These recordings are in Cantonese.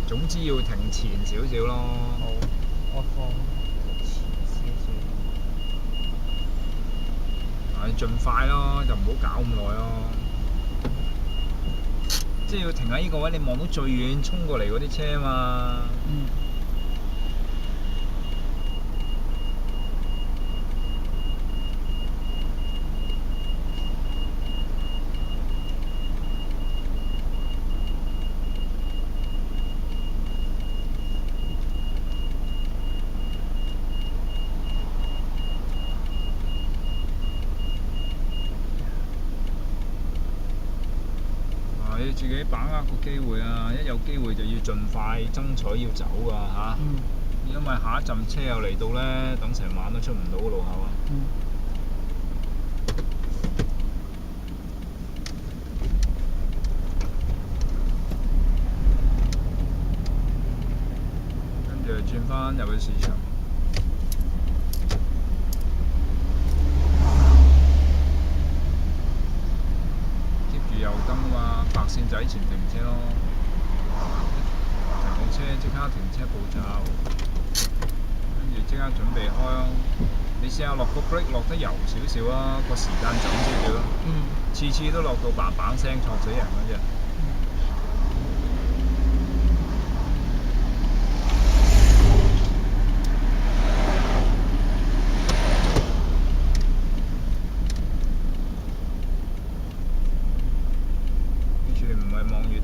總之要停前少少咯。好，我放前少係盡快咯，就唔好搞咁耐咯。即係要停喺呢個位，你望到最遠衝過嚟嗰啲車嘛。你自己把握個機會啊！一有機會就要盡快爭取要走啊嚇！因為下一陣車又嚟到呢，等成晚都出唔到個路口啊！跟住就轉翻入去市場。油燈啊嘛，白線仔前停車咯，停好車即刻停車步驟，跟住即刻準備開咯。你試下落個 brake 落得油少少啊，個時間準少少。次次都落到嘭嘭聲，挫死人嗰隻。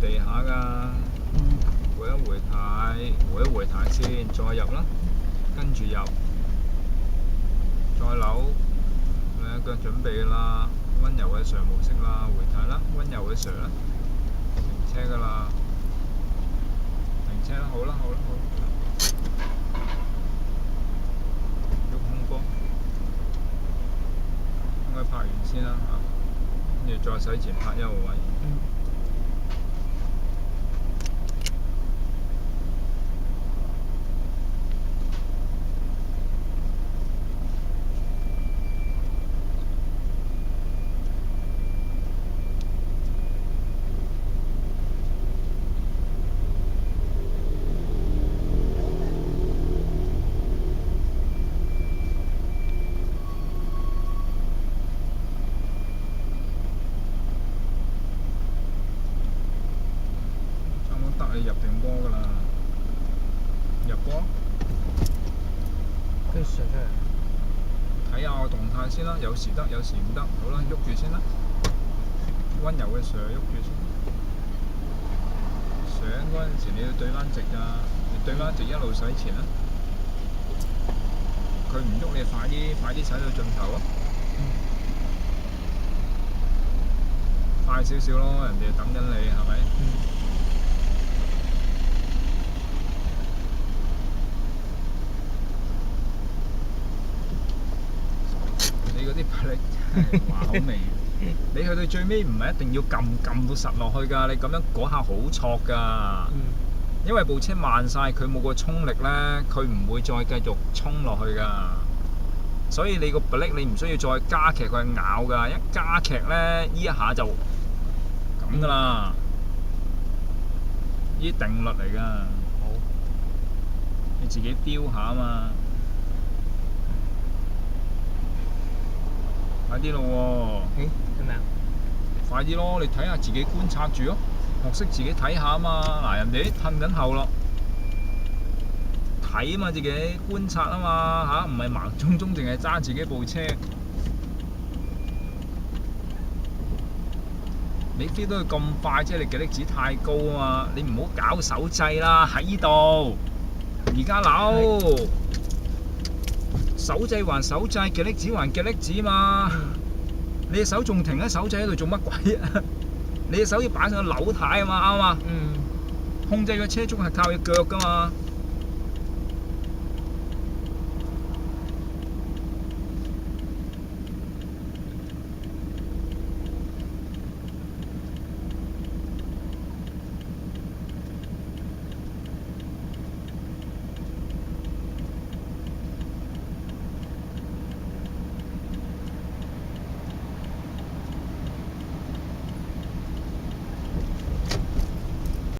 地下㗎，回一回軚先，再入啦，跟住入，再扭，兩腳準備啦，温柔嘅上模式啦，回軚啦，温柔嘅上啦，停車㗎啦，停車啦，好啦，喐空波，應該拍完先啦嚇，跟住再洗前拍一號位。你入定波㗎啦，入波，跟住上出嚟。睇下個動態先啦，有時得，有時唔得，好啦，喐住先啦，温柔嘅上喐住先。上嗰陣時你要對翻直㗎，你對翻直一路駛前啦。佢唔喐你快啲駛到盡頭啊！快少少咯，人哋等緊你係咪？你嗰啲魄力真係話好味。你去到最尾唔係一定要撳到實落去㗎，你咁樣嗰下好挫㗎。因為部車慢晒，佢冇個衝力呢，佢唔會再繼續衝落去㗎。所以你個 brake 你唔需要再加劇佢咬㗎，一加劇呢，呢一下就咁㗎啦。呢啲定律嚟㗎。好。你自己標下啊嘛。快啲咯喎！做咩啊？快啲咯！你睇下自己觀察住咯，學識自己睇下啊嘛。嗱，人哋褪緊後咯，睇啊嘛，自己觀察啊嘛嚇，唔係盲中中淨係揸自己部車。你 feel 到佢咁快，即係你嘅力子太高啊嘛！你唔好搞手掣啦，喺呢度，而家扭。手掣還手掣，嘅力子還嘅力子嘛。你隻手仲停喺手掣喺度做乜鬼啊？你隻手要擺上個扭軚啊嘛，啱嘛？控制個車速係靠隻腳噶嘛。